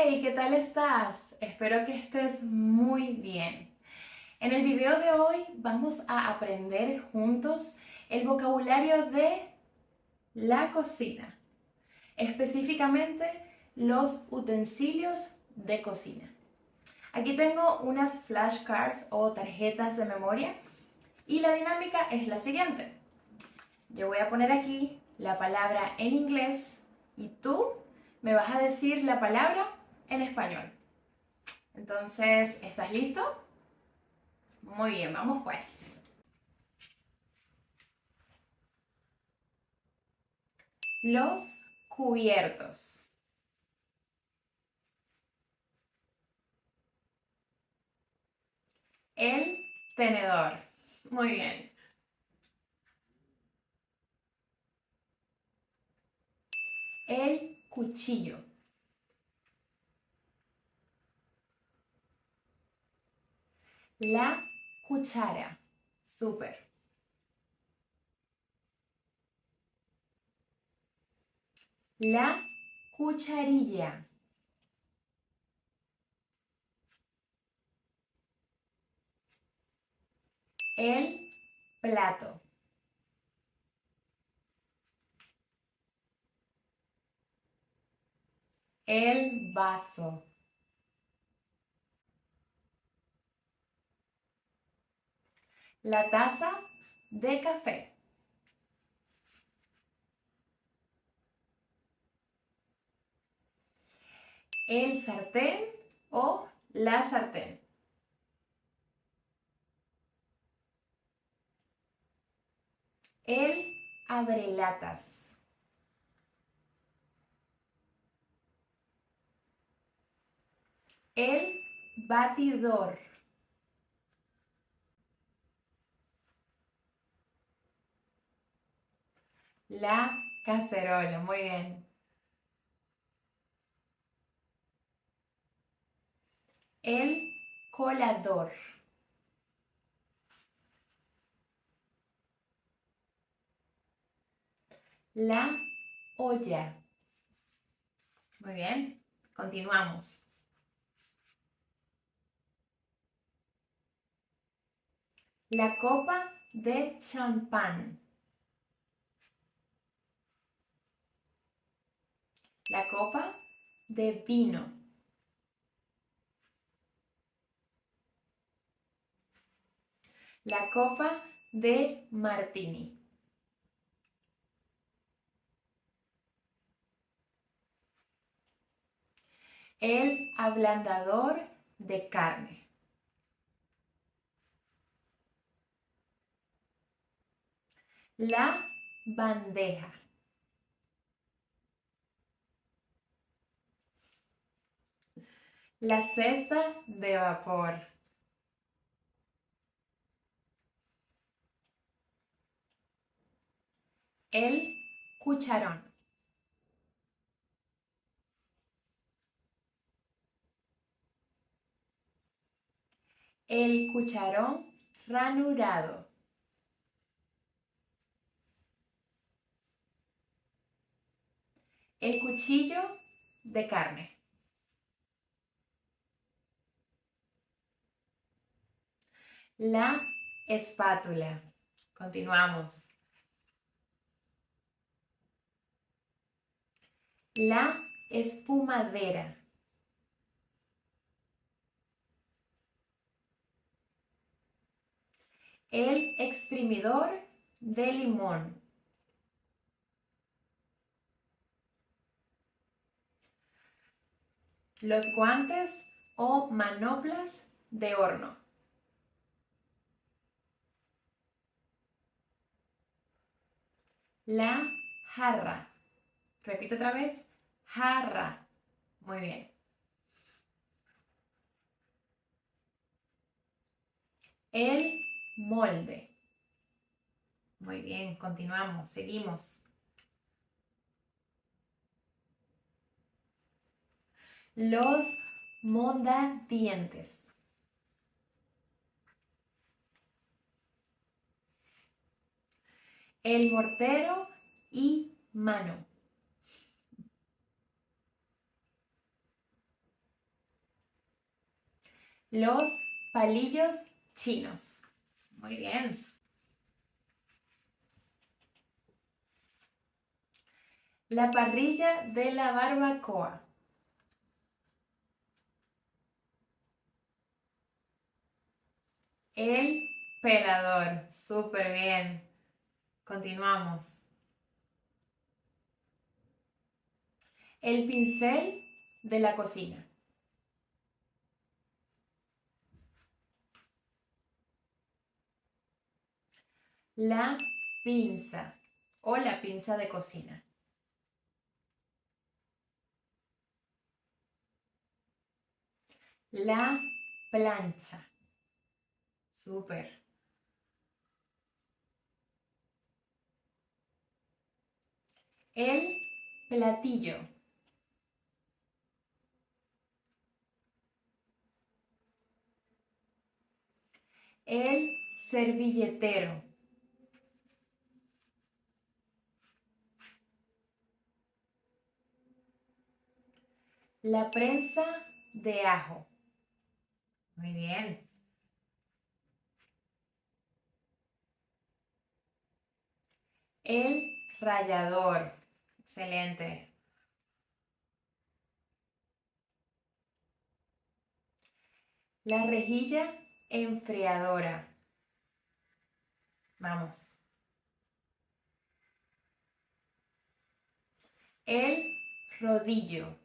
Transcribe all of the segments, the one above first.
Hey, ¿qué tal estás? Espero que estés muy bien. En el video de hoy vamos a aprender juntos el vocabulario de la cocina, específicamente los utensilios de cocina. Aquí tengo unas flashcards o tarjetas de memoria y la dinámica es la siguiente. Yo voy a poner aquí la palabra en inglés y tú me vas a decir la palabra en español. Entonces, ¿estás listo? Muy bien, vamos pues. Los cubiertos. El tenedor. Muy bien. El cuchillo. La cuchara. Súper. La cucharilla. El plato. El vaso. La taza de café. El sartén o la sartén. El abrelatas. El batidor. La cacerola. Muy bien. El colador. La olla. Muy bien. Continuamos. La copa de champán. La copa de vino. La copa de martini. El ablandador de carne. La bandeja. La cesta de vapor. El cucharón. El cucharón ranurado. El cuchillo de carne. La espátula. Continuamos. La espumadera. El exprimidor de limón. Los guantes o manoplas de horno. La jarra. Repito otra vez. Jarra. Muy bien. El molde. Muy bien, continuamos, seguimos. Los mondadientes. El mortero y mano. Los palillos chinos. Muy bien. La parrilla de la barbacoa. El pelador. Súper bien. Continuamos. El pincel de la cocina. La pinza o la pinza de cocina. La plancha. Súper. El platillo. El servilletero. La prensa de ajo. Muy bien. El rallador. Excelente. La rejilla enfriadora. Vamos. El rodillo.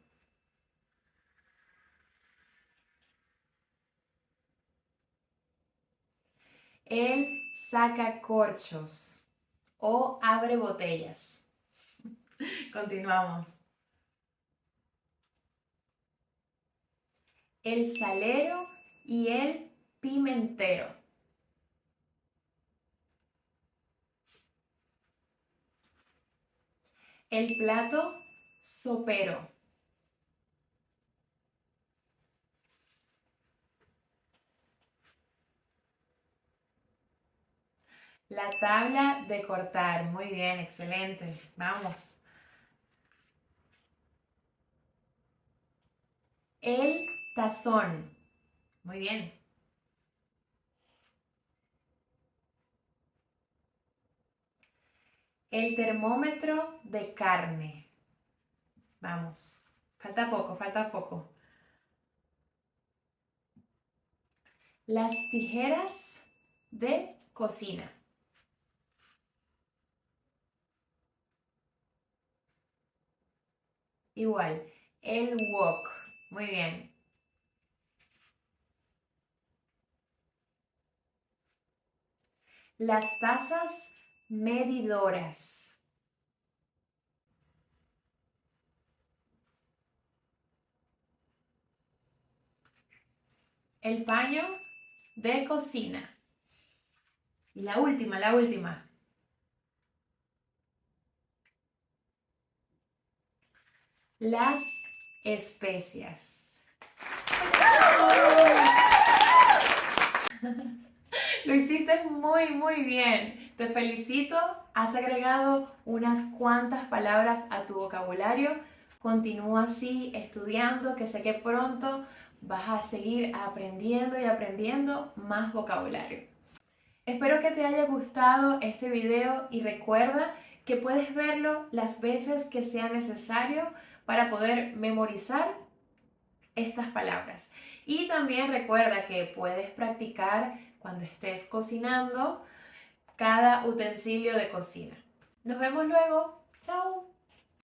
El sacacorchos o abre botellas. Continuamos. El salero y el pimentero. El plato sopero. La tabla de cortar. Muy bien, excelente. Vamos. El tazón. Muy bien. El termómetro de carne. Vamos. Falta poco, falta poco. Las tijeras de cocina. Igual. El wok. Muy bien. Las tazas medidoras. El paño de cocina. Y la última, la última. Las especias. Lo hiciste muy, muy bien. Te felicito. Has agregado unas cuantas palabras a tu vocabulario. Continúa así estudiando, que sé que pronto vas a seguir aprendiendo y aprendiendo más vocabulario. Espero que te haya gustado este video y recuerda que puedes verlo las veces que sea necesario para poder memorizar estas palabras. Y también recuerda que puedes practicar cuando estés cocinando cada utensilio de cocina. Nos vemos luego. Chao.